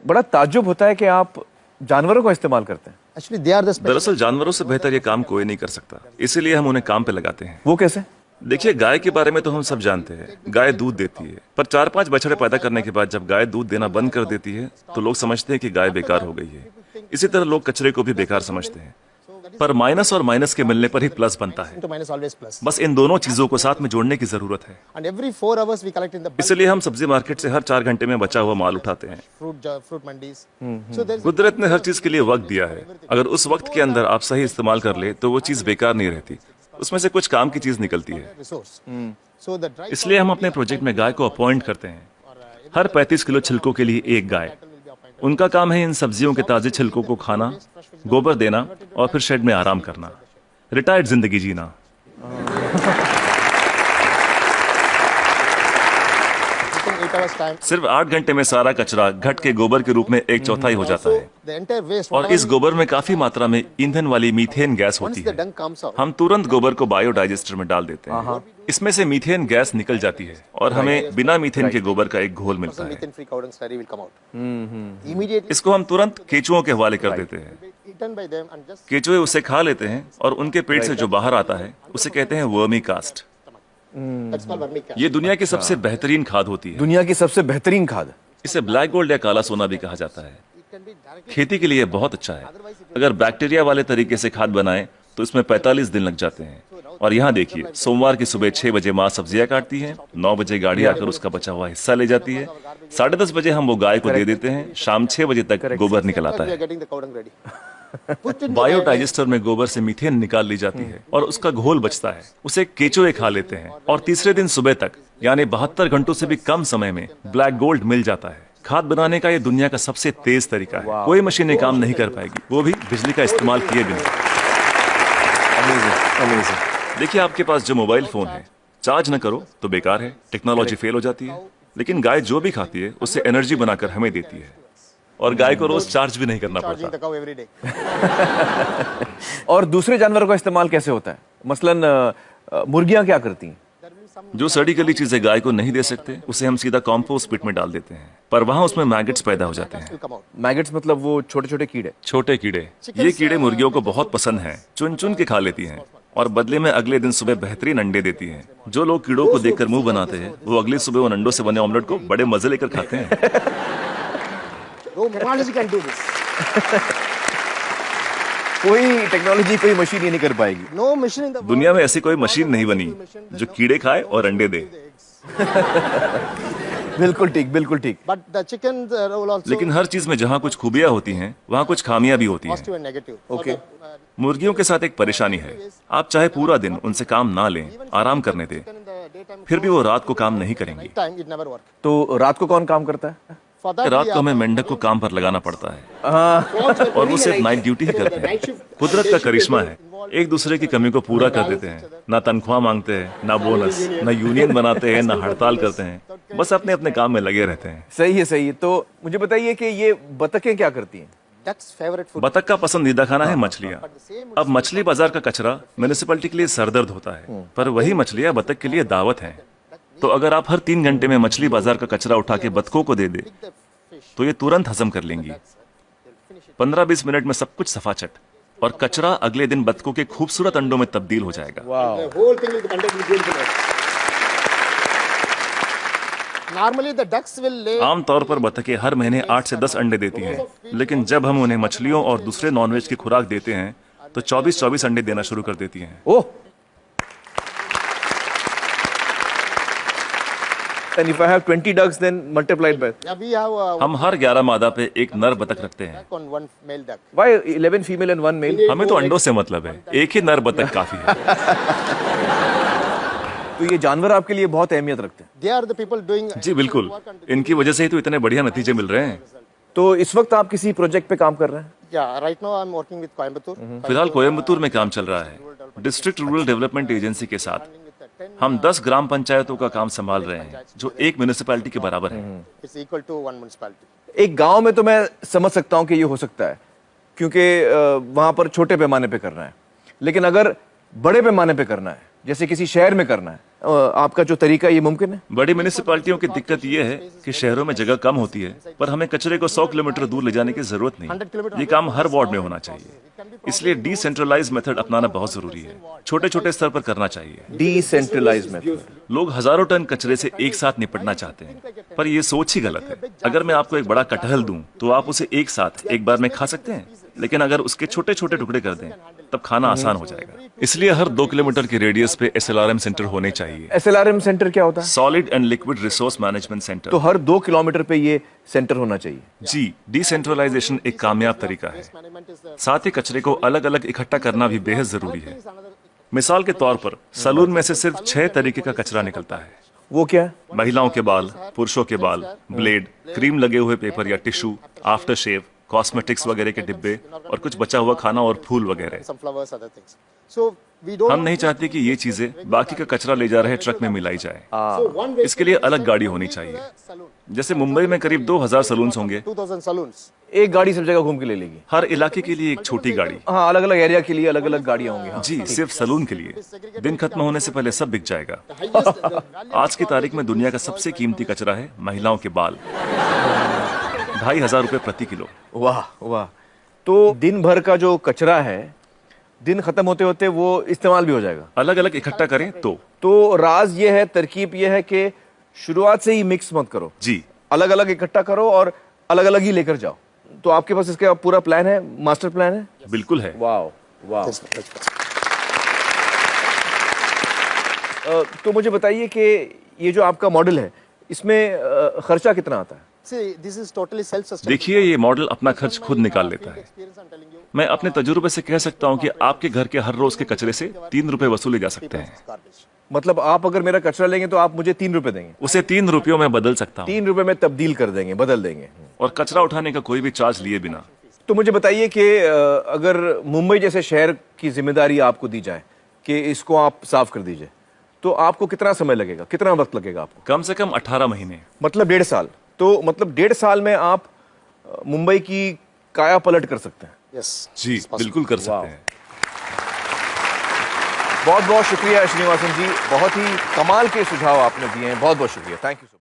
बड़ा ताज्जुब होता है कि आप जानवरों का इस्तेमाल करते हैं। Actually, they are the special. दरअसल जानवरों से बेहतर ये काम कोई नहीं कर सकता, इसीलिए हम उन्हें काम पे लगाते हैं। वो कैसे? देखिए, गाय के बारे में तो हम सब जानते हैं, गाय दूध देती है, पर 4-5 बछड़े पैदा करने के बाद जब गाय दूध देना बंद कर देती है तो लोग समझते हैं कि गाय बेकार हो गई है। इसी तरह लोग कचरे को भी बेकार समझते हैं, पर माइनस और माइनस के मिलने पर ही प्लस बनता है। To minus always plus. बस इन दोनों चीजों को साथ में जोड़ने की जरूरत है। And every 4 hours we collect in the bulk इसलिए हम सब्जी मार्केट से हर 4 घंटे में बचा हुआ माल उठाते हैं। fruit mandis. So there's कुदरत ने हर चीज के लिए वक्त दिया है, अगर उस वक्त के अंदर आप सही इस्तेमाल कर ले तो वो चीज बेकार नहीं रहती, उसमें से कुछ काम की चीज निकलती है। resource. So the dry इसलिए हम अपने प्रोजेक्ट में गाय को अपॉइंट करते हैं, हर 35 किलो छिलकों के लिए एक गाय। उनका काम है इन सब्जियों के ताजे छिलकों को खाना, गोबर देना और फिर शेड में आराम करना, रिटायर्ड जिंदगी जीना। within 8 hours time. सिर्फ 8 घंटे में सारा कचरा घट के गोबर के रूप में 1/4 हो जाता है, The entire waste. और इस गोबर में काफी मात्रा में ईंधन वाली मीथेन गैस Once होती the है। dung comes out. हम तुरंत गोबर को बायोडाइजेस्टर में डाल देते हैं, इसमें से मीथेन गैस निकल जाती है और हमें बिना मीथेन के गोबर का एक घोल मिलता है। Methane free cow dung slurry will come out. Immediately इसको हम तुरंत केचुओं के हवाले कर देते हैं। eaten by them and just केचुए उसे खा लेते हैं और उनके पेट से जो बाहर आता है उसे कहते हैं vermi cast. that's called vermicast. ये दुनिया की सबसे बेहतरीन खाद होती है। दुनिया की सबसे बेहतरीन खाद। इसे ब्लैक गोल्ड या काला सोना भी कहा जाता है। It can be directly. खेती के लिए बहुत अच्छा है। अगर बैक्टीरिया वाले तरीके से खाद बनाएं तो इसमें 45 दिन लग जाते हैं। और यहाँ देखिए, सोमवार की सुबह 6 बजे माँ सब्जियां काटती है, 9 बजे गाड़ी आकर उसका बचा हुआ हिस्सा ले जाती है, 10:30 बजे हम वो गाय को दे देते हैं, शाम 6 बजे तक गोबर निकल आता We are है। getting the cow dung ready. Put in the biodigester में गोबर से मीथेन निकाल ली जाती है और उसका घोल बचता है, उसे केचुए खा लेते हैं और तीसरे दिन सुबह तक यानी 72 घंटों से भी कम समय में ब्लैक गोल्ड मिल जाता है। खाद बनाने का ये दुनिया का सबसे तेज तरीका है, कोई मशीनें काम नहीं कर पाएगी, वो भी बिजली का इस्तेमाल किए बिना। Amazing, amazing. देखिए, आपके पास जो मोबाइल फोन है, चार्ज न करो तो बेकार है, टेक्नोलॉजी फेल हो जाती है, लेकिन गाय जो भी खाती है उससे एनर्जी बनाकर हमें देती है और गाय को रोज चार्ज भी नहीं करना charging पड़ता। the cow every day. और दूसरे जानवरों का इस्तेमाल कैसे होता है? मसलन मुर्गियां क्या करती हैं? There will be some जो सड़ी गली चीजें गाय को नहीं दे सकते उसे हम सीधा कॉम्पोस्ट पिट में डाल देते हैं, पर वहां उसमें मैगट्स पैदा हो जाते हैं। will come out. मैगट्स मतलब वो छोटे छोटे कीड़े। छोटे कीड़े, ये कीड़े मुर्गियों को बहुत पसंद हैं, चुन चुन के खा लेती हैं और बदले में अगले दिन सुबह बेहतरीन अंडे देती हैं। जो लोग कीड़ों को देखकर मुंह बनाते हैं वो अगली सुबह उन अंडों से बने ऑमलेट को बड़े मजे लेकर खाते हैं। No technology can do this. कोई टेक्नोलॉजी, कोई मशीन ये नहीं कर पाएगी। No machine in the world. दुनिया में ऐसी कोई मशीन नहीं बनी जो कीड़े खाए और अंडे दे। बिल्कुल ठीक, बिल्कुल ठीक। But the chickens will also लेकिन हर चीज में जहाँ कुछ खूबियां होती हैं वहाँ कुछ खामियां भी होती हैं। positive and negative. Okay. मुर्गियों के साथ एक परेशानी है, आप चाहे पूरा दिन उनसे काम ना लें, आराम करने दें, In the daytime, फिर भी वो रात को काम नहीं करेंगी। time it never work. तो रात को कौन काम करता है? For that रात we को are हमें मेंढक को काम पर लगाना पड़ता है हाँ, और वो सिर्फ नाइट ड्यूटी ही करते हैं। कुदरत का करिश्मा है, एक दूसरे की कमी को पूरा कर देते हैं। ना तनख्वाह मांगते हैं, ना बोनस, ना यूनियन बनाते हैं, ना हड़ताल करते हैं, बस अपने अपने काम में लगे रहते हैं। सही है, सही है। तो मुझे बताइए कि ये बतखें क्या करती हैं? duck's favorite food. बतख का पसंदीदा खाना है मछलियाँ। अब मछली बाजार का कचरा म्यूनिसिपैलिटी के लिए सरदर्द होता है, पर वही मछलियाँ बतख के लिए दावत हैं। तो अगर आप हर 3 घंटे में मछली बाजार का कचरा उठा के बतखों को दे दे तो ये तुरंत हजम कर लेंगी। 15-20 मिनट में सब कुछ सफाचट, और कचरा अगले दिन बतखों के खूबसूरत अंडों में तब्दील हो जाएगा। The whole thing will be conducted with beautiful. Normally the ducks will lay. आमतौर पर बतखें हर महीने 8 से 10 अंडे देती हैं, लेकिन जब हम उन्हें मछलियों और दूसरे नॉनवेज की खुराक देते हैं तो 24-24 अंडे देना शुरू कर देती हैं। ओह, and if I have 20 ducks then multiplied by Yeah, we have हम हर 11 मादा पे एक नर बतख रखते हैं। duck on one male duck. why 11 female and 1 male? हमें तो अंडों से मतलब है, एक ही नर बतख काफी है। तो ये जानवर आपके लिए बहुत अहमियत रखते हैं। They are the people doing. जी बिल्कुल, इनकी वजह से ही तो इतने बढ़िया नतीजे मिल रहे हैं। तो इस वक्त आप किसी प्रोजेक्ट पे काम कर रहे हैं? Yeah, right now I'm working with Coimbatore. फिलहाल कोयम्बतूर में काम चल रहा है, डिस्ट्रिक्ट रूरल डेवलपमेंट एजेंसी के साथ। हम 10 ग्राम पंचायतों का काम संभाल रहे हैं जो एक म्यूनिसिपैलिटी के बराबर है। It's equal to one municipality. एक गांव में तो मैं समझ सकता हूं कि ये हो सकता है क्योंकि वहां पर छोटे पैमाने पे करना है, लेकिन अगर बड़े पैमाने पे करना है, जैसे किसी शहर में करना है, आपका जो तरीका ये मुमकिन है? बड़ी म्यूनिसिपैलिटियों की दिक्कत यह है कि शहरों में जगह कम होती है, पर हमें कचरे को 100 किलोमीटर दूर ले जाने की जरूरत नहीं। ये काम हर वार्ड में होना चाहिए। इसलिए डिसेंट्रलाइज मेथड अपनाना बहुत जरूरी है। छोटे छोटे स्तर पर करना चाहिए। Decentralize method. लोग हजारों टन कचरे से एक साथ निपटना चाहते हैं, पर यह सोच ही गलत है। अगर मैं आपको एक बड़ा कटहल दूं, तो आप उसे एक साथ एक बार में खा सकते हैं, लेकिन अगर उसके छोटे छोटे टुकड़े कर दें, तब खाना आसान हो जाएगा। इसलिए हर 2 किलोमीटर की रेडियस पे SLRM सेंटर होने चाहिए। SLRM सेंटर क्या होता है? Solid and liquid resource management centre. तो हर 2 किलोमीटर पे ये सेंटर होना चाहिए। जी, डिसेंट्रलाइजेशन एक कामयाब तरीका है। साथ ही कचरे को अलग अलग इकट्ठा करना भी बेहद जरूरी है। मिसाल के तौर पर सलून में से सिर्फ 6 तरीके का कचरा निकलता है। वो क्या है? महिलाओं के बाल, पुरुषों के बाल, ब्लेड, क्रीम लगे हुए पेपर या टिश्यू, आफ्टर शेव, कॉस्मेटिक्स वगैरह के डिब्बे और कुछ बचा हुआ खाना और फूल वगैरह। Some flowers, other things. So we don't. हम नहीं चाहते कि ये चीजें बाकी का कचरा ले जा रहे ट्रक में मिलाई जाए। इसके लिए अलग गाड़ी होनी चाहिए। जैसे मुंबई में करीब 2000 सलून्स होंगे। 2000 saloons. एक गाड़ी सब जगह घूम के ले लेगी। हर इलाके के लिए एक छोटी गाड़ी। हाँ, अलग अलग एरिया के लिए अलग अलग गाड़ियां होंगी। हाँ। जी, सिर्फ सलून के लिए। दिन खत्म होने से पहले सब बिक जाएगा। आज की तारीख में दुनिया का सबसे कीमती कचरा है महिलाओं के बाल। 2500 रुपए प्रति किलो। वाह वाह। तो दिन भर का जो कचरा है, दिन खत्म होते होते वो इस्तेमाल भी हो जाएगा। अलग अलग इकट्ठा करें तो राज ये है, तरकीब ये है कि शुरुआत से ही मिक्स मत करो। जी, अलग अलग इकट्ठा करो और अलग अलग ही लेकर जाओ। तो आपके पास इसका पूरा प्लान है, मास्टर प्लान है? बिल्कुल है। वाह वाह। तो मुझे बताइए कि ये जो आपका मॉडल है, इसमें खर्चा कितना आता है? See, this is totally self-sustainable. देखिए, ये मॉडल अपना खर्च खुद निकाल लेता है। Experience, I'm telling you. मैं अपने तजुर्बे से कह सकता हूँ कि आपके घर के हर रोज के कचरे से 3 रुपए वसूले जा सकते हैं। Garbage. मतलब आप अगर मेरा कचरा लेंगे तो आप मुझे 3 रुपए देंगे? उसे 3 रुपयों में बदल सकता हूँ 3 रुपए में तब्दील कर देंगे, बदल देंगे। और कचरा उठाने का कोई भी चार्ज लिए बिना। तो मुझे बताइए कि अगर मुंबई जैसे शहर की जिम्मेदारी आपको दी जाए कि इसको आप साफ कर दीजिए, तो आपको कितना समय लगेगा, कितना वक्त लगेगा आपको? कम से कम 18 महीने। मतलब 1.5 साल। तो मतलब 1.5 साल में आप मुंबई की काया पलट कर सकते हैं। Yes. Ji, it's possible. बिल्कुल कर सकते हैं। बहुत बहुत शुक्रिया श्रीनिवासन जी, बहुत ही कमाल के सुझाव आपने दिए हैं। बहुत बहुत शुक्रिया। Thank you.